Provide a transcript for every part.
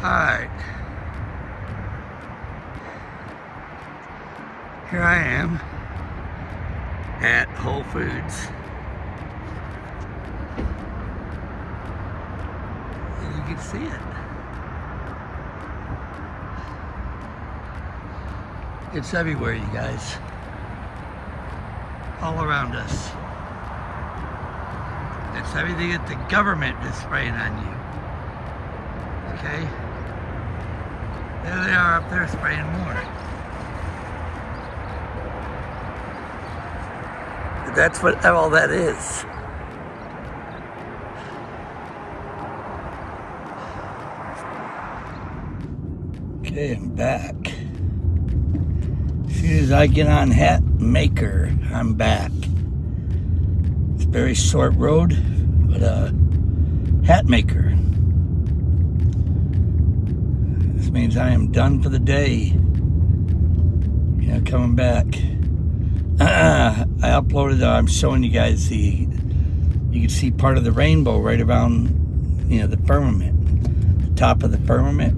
Alright, here I am at Whole Foods. And you can see it. It's everywhere, you guys. All around us. It's everything that the government is spraying on you. Okay? There they are up there spraying more. But that's what all that is. Okay, I'm back. As soon as I get on Hat Maker, I'm back. It's a very short road, but Hat Maker. This means I am done for the day. Yeah, coming back. I uploaded, I'm showing you guys you can see part of the rainbow right around, the firmament, the top of the firmament.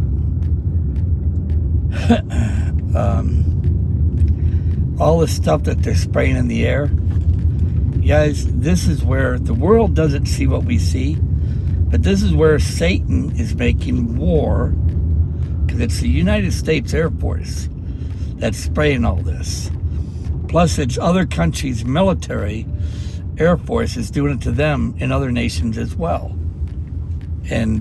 All the stuff that they're spraying in the air. You guys, this is where the world doesn't see what we see, but this is where Satan is making war, because it's the United States Air Force that's spraying all this. Plus, it's other countries' military Air Force is doing it to them in other nations as well. And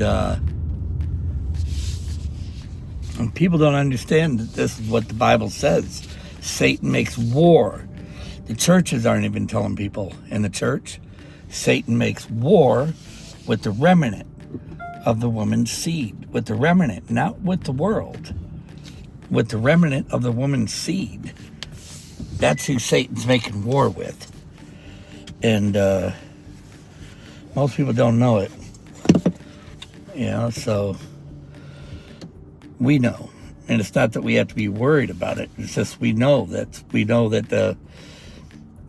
people don't understand that this is what the Bible says. Satan makes war. The churches aren't even telling people in the church. Satan makes war with the remnant of the woman's seed. With the remnant, not with the world. With the remnant of the woman's seed. That's who Satan's making war with. And most people don't know it. So we know. And it's not that we have to be worried about it. It's just we know that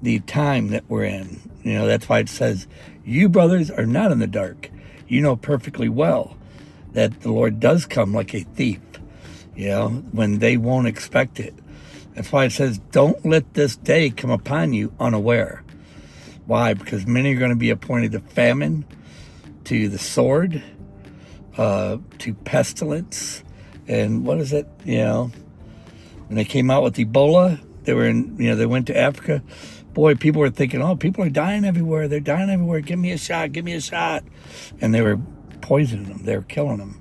the time that we're in. That's why it says, you brothers are not in the dark. You know perfectly well that the Lord does come like a thief, when they won't expect it. That's why it says, don't let this day come upon you unaware. Why? Because many are going to be appointed to famine, to the sword, to pestilence. And what is it? When they came out with Ebola, they went to Africa. Boy, people were thinking, oh, people are dying everywhere. They're dying everywhere. Give me a shot. Give me a shot. And they were poisoning them. They were killing them.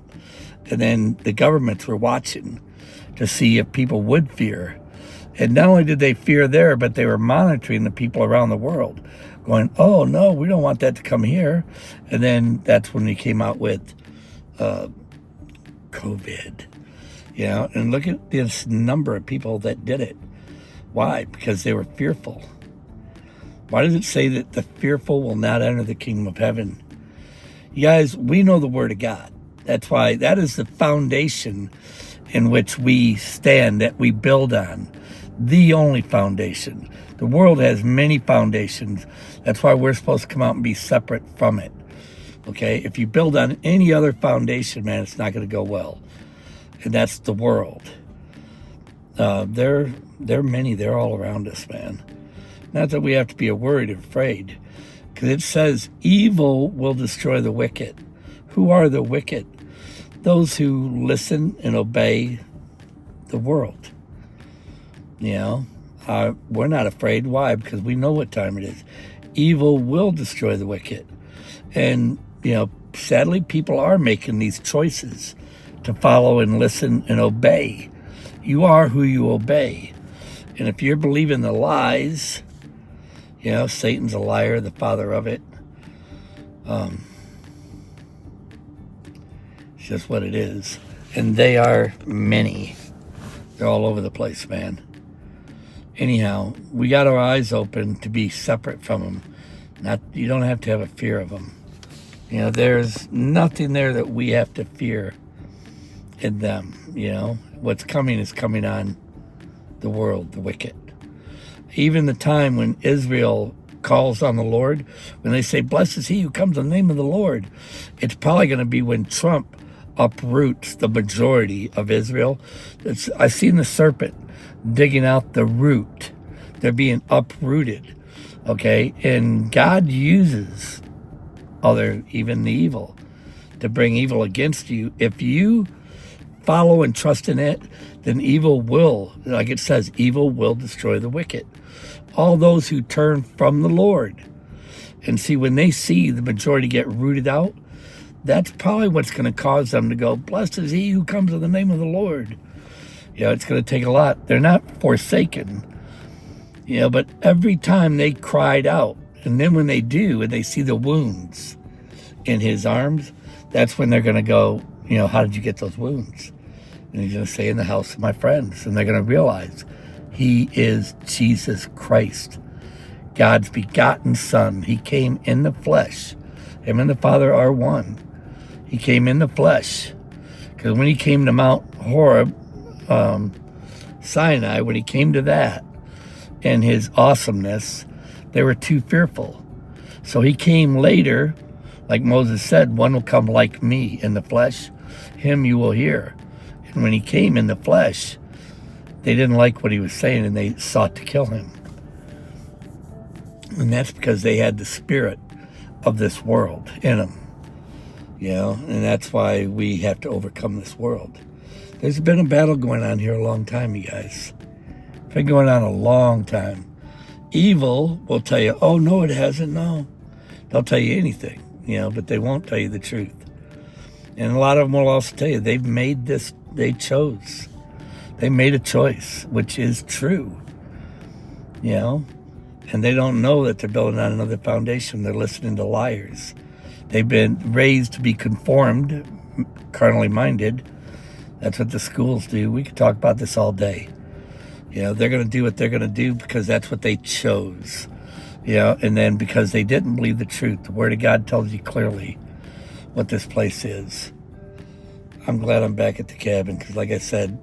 And then the governments were watching to see if people would fear. And not only did they fear there, but they were monitoring the people around the world, going, oh, no, we don't want that to come here. And then that's when they came out with COVID. And look at this number of people that did it. Why? Because they were fearful. Why does it say that the fearful will not enter the kingdom of heaven? You guys, we know the word of God. That's why that is the foundation in which we stand, that we build on. The only foundation. The world has many foundations. That's why we're supposed to come out and be separate from it. Okay? If you build on any other foundation, man, it's not going to go well. And that's the world. They're many. They're all around us, man. Not that we have to be worried or afraid. Because it says, evil will destroy the wicked. Who are the wicked? Those who listen and obey the world. We're not afraid. Why? Because we know what time it is. Evil will destroy the wicked. And, sadly, people are making these choices to follow and listen and obey. You are who you obey. And if you're believing the lies, Satan's a liar, the father of it. It's just what it is. And they are many. They're all over the place, man. Anyhow, we got our eyes open to be separate from them. You don't have to have a fear of them. There's nothing there that we have to fear in them. What's coming is coming on the world, the wicked. Even the time when Israel calls on the Lord, when they say, blessed is he who comes in the name of the Lord, it's probably going to be when Trump uproots the majority of Israel. I've seen the serpent digging out the root. They're being uprooted, okay? And God uses even the evil, to bring evil against you. If you follow and trust in it, then evil will, like it says, evil will destroy the wicked. All those who turn from the Lord. And see, when they see the majority get rooted out, that's probably what's going to cause them to go, blessed is he who comes in the name of the Lord. It's going to take a lot. They're not forsaken, but every time they cried out, and then when they do, and they see the wounds in his arms, that's when they're going to go, how did you get those wounds? And he's going to say, in the house of my friends. And they're going to realize he is Jesus Christ, God's begotten Son. He came in the flesh. Him and the Father are one. He came in the flesh. Because when he came to Mount Horeb, Sinai, when he came to that, and his awesomeness, they were too fearful. So he came later, like Moses said, one will come like me in the flesh, him you will hear. And when he came in the flesh, they didn't like what he was saying, and they sought to kill him. And that's because they had the spirit of this world in them. And that's why we have to overcome this world. There's been a battle going on here a long time, you guys. It's been going on a long time. Evil will tell you, oh, no, it hasn't. No. They'll tell you anything, but they won't tell you the truth. And a lot of them will also tell you they made this, they chose. They made a choice, which is true, and they don't know that they're building on another foundation. They're listening to liars. They've been raised to be conformed, carnally minded. That's what the schools do. We could talk about this all day. They're going to do what they're going to do because that's what they chose. And then because they didn't believe the truth, the Word of God tells you clearly what this place is. I'm glad I'm back at the cabin because, like I said,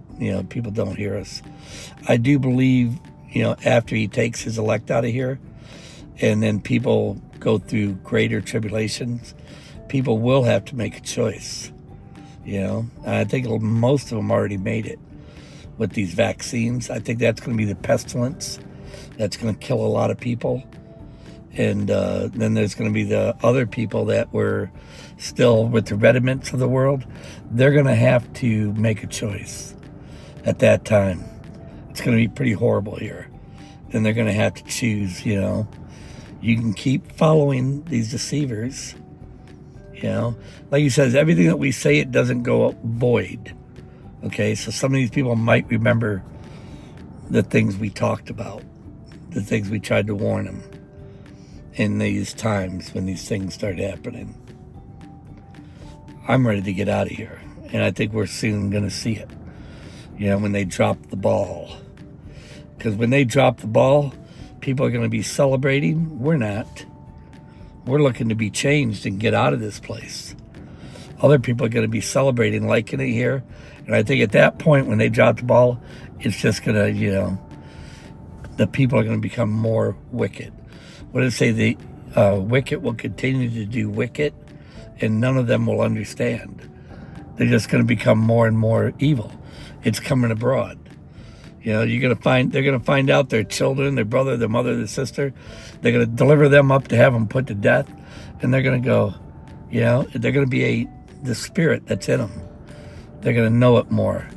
people don't hear us. I do believe, after he takes his elect out of here and then people go through greater tribulations, people will have to make a choice. And I think most of them already made it with these vaccines. I think that's going to be the pestilence that's going to kill a lot of people. And then there's going to be the other people that were still with the rudiments of the world. They're going to have to make a choice at that time. It's going to be pretty horrible here. And they're going to have to choose, You can keep following these deceivers, Like he says, everything that we say, it doesn't go void. Okay, so some of these people might remember the things we talked about, the things we tried to warn them in these times when these things start happening. I'm ready to get out of here, and I think we're soon going to see it, when they drop the ball. Because when they drop the ball, people are going to be celebrating. We're not. We're looking to be changed and get out of this place. Other people are going to be celebrating, liking it here. And I think at that point, when they drop the ball, it's just going to, the people are going to become more wicked. What does it say? The wicked will continue to do wicked, and none of them will understand. They're just going to become more and more evil. It's coming abroad. They're going to find out their children, their brother, their mother, their sister. They're going to deliver them up to have them put to death. And they're going to go, they're going to be the spirit that's in them. They're going to know it more.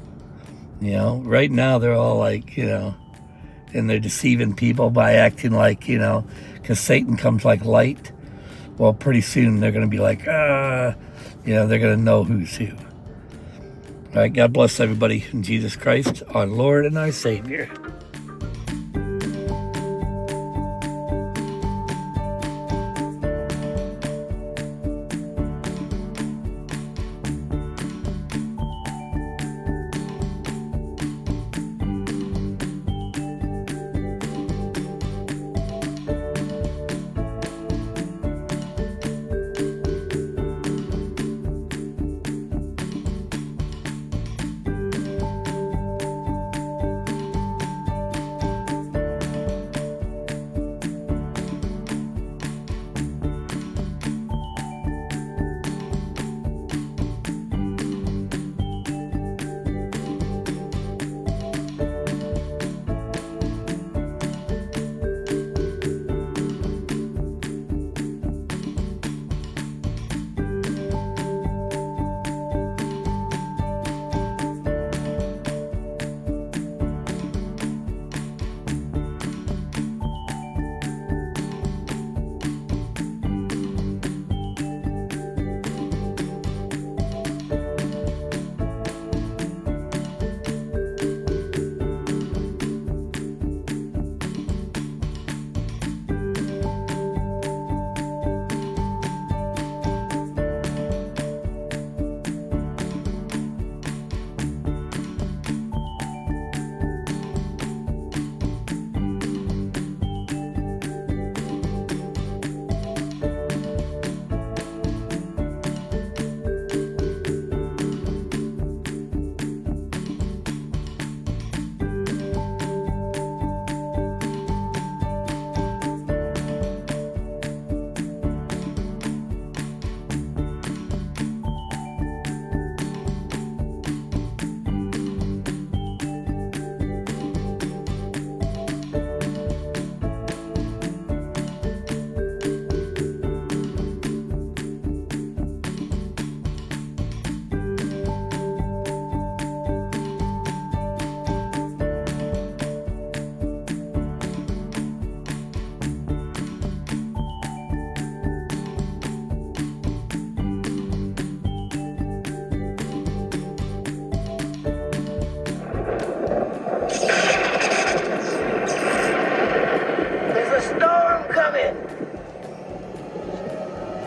Right now they're all like, and they're deceiving people by acting like, because Satan comes like light. Well, pretty soon they're going to be like, they're going to know who's who. All right, God bless everybody in Jesus Christ, our Lord and our Savior.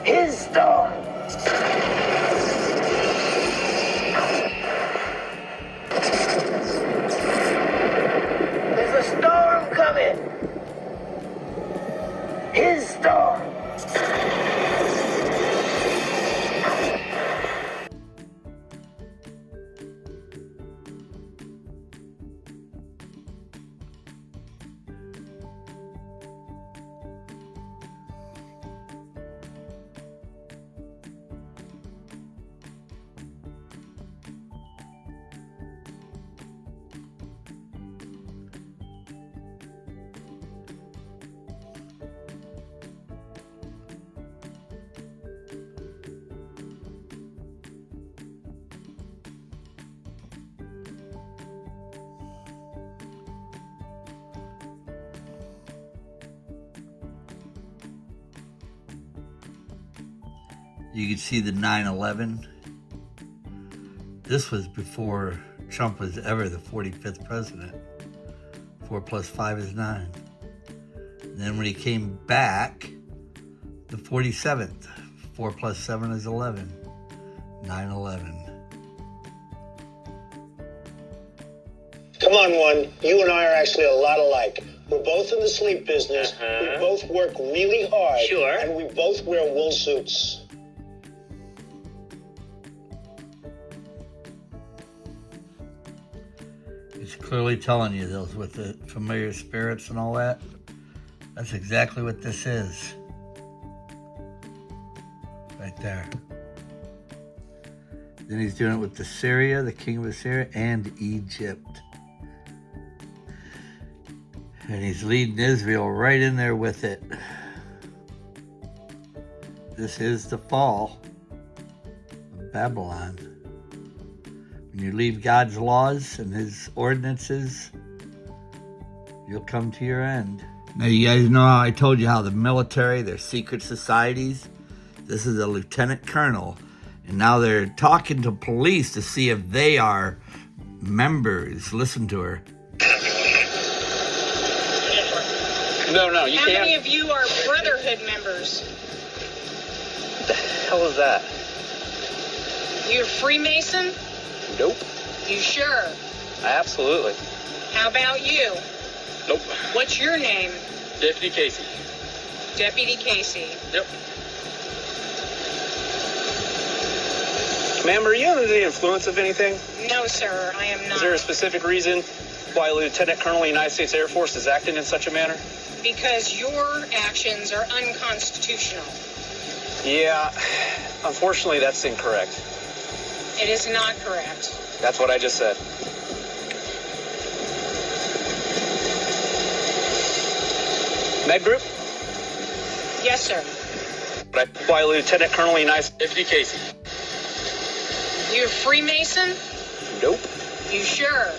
his storm. There's a storm coming. His storm. You can see the 9/11. This was before Trump was ever the 45th president. 4 plus 5 is 9. And then when he came back, the 47th. 4 plus 7 is 11. 9/11. Come on, one. You and I are actually a lot alike. We're both in the sleep business. We both work really hard. Sure. And we both wear wool suits. It's clearly telling you those with the familiar spirits and all that. That's exactly what this is. Right there. Then he's doing it with Assyria, the king of Assyria, and Egypt. And he's leading Israel right in there with it. This is the fall of Babylon. When you leave God's laws and his ordinances, you'll come to your end. Now, you guys know how I told you how the military, they're secret societies. This is a lieutenant colonel. And now they're talking to police to see if they are members. Listen to her. No, you How can't. many of you are Brotherhood members? What the hell is that? You're Freemason? Nope. You sure? Absolutely. How about you? Nope. What's your name? Deputy Casey. Deputy Casey. Yep. Ma'am, are you under the influence of anything? No, sir, I am not. Is there a specific reason why Lieutenant Colonel of the United States Air Force is acting in such a manner? Because your actions are unconstitutional. Yeah, unfortunately, that's incorrect. It is not correct. That's what I just said. Med Group? Yes, sir. Why Lieutenant Colonel of the United States Deputy Casey? You're Freemason? Nope. You sure?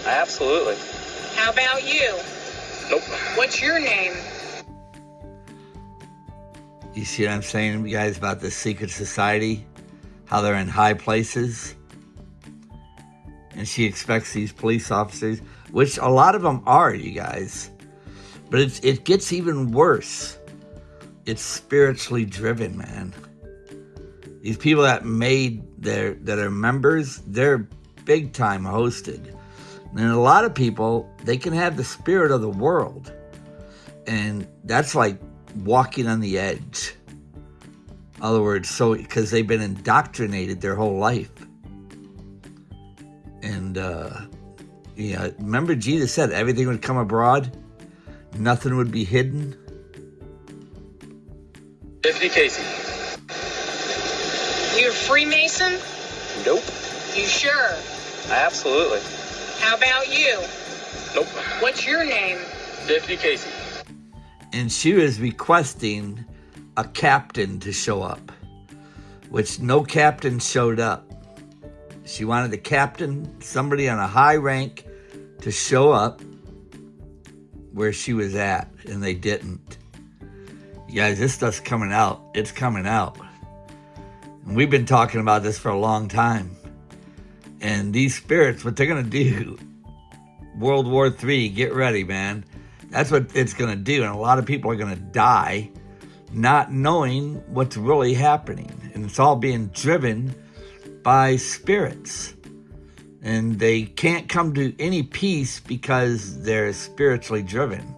Absolutely. How about you? Nope. What's your name? You see what I'm saying, you guys, about the secret society? How they're in high places? And she expects these police officers, which a lot of them are, you guys. But it gets even worse. It's spiritually driven, man. These people that are members, they're big time hosted. And a lot of people, they can have the spirit of the world. And that's like walking on the edge. In other words, because they've been indoctrinated their whole life. And, remember Jesus said everything would come abroad. Nothing would be hidden. Deputy Casey. You're Freemason? Nope. You sure? Absolutely. How about you? Nope. What's your name? Deputy Casey. And she was requesting a captain to show up, which no captain showed up. She wanted the captain, somebody on a high rank, to show up where she was at, and they didn't. You guys, this stuff's coming out. It's coming out. And we've been talking about this for a long time. And these spirits, what they're going to do, World War III, get ready, man. That's what it's going to do. And a lot of people are going to die not knowing what's really happening. And it's all being driven by spirits. And they can't come to any peace because they're spiritually driven.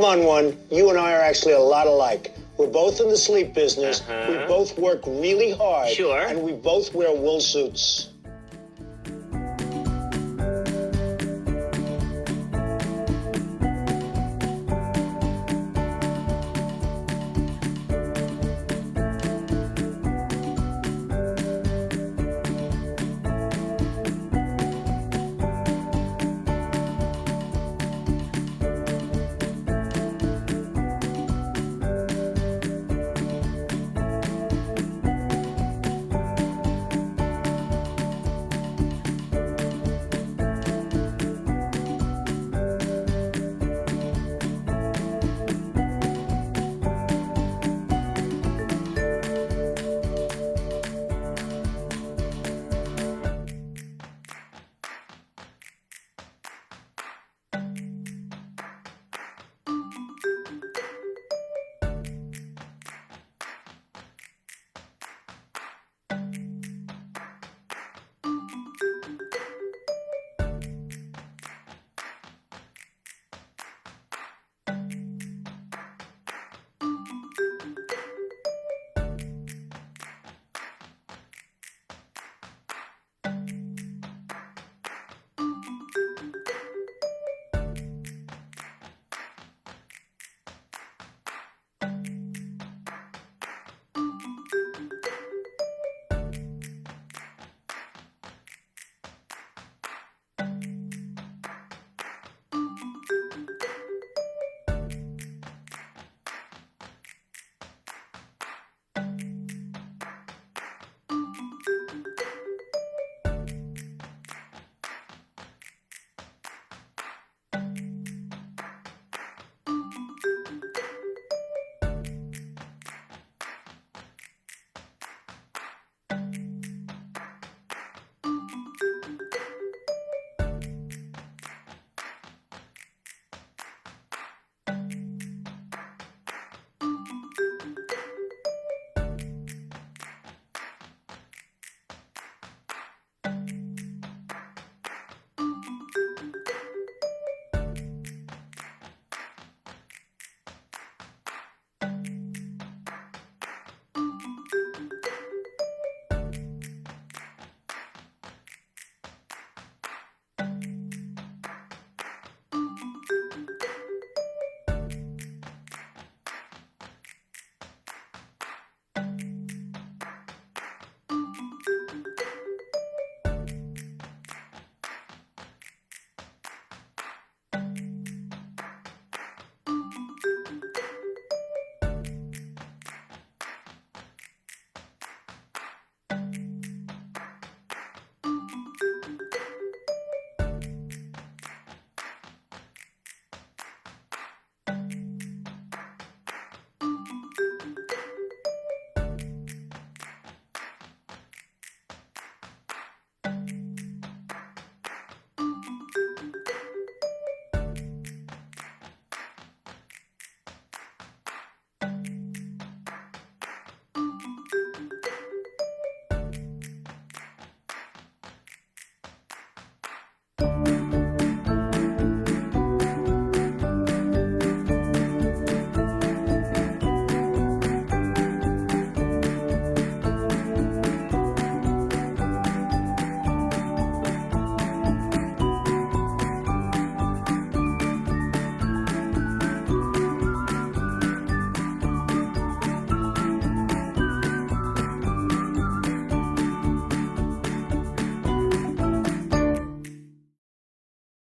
Come on, one. You and I are actually a lot alike. We're both in the sleep business. We both work really hard. Sure. And we both wear wool suits.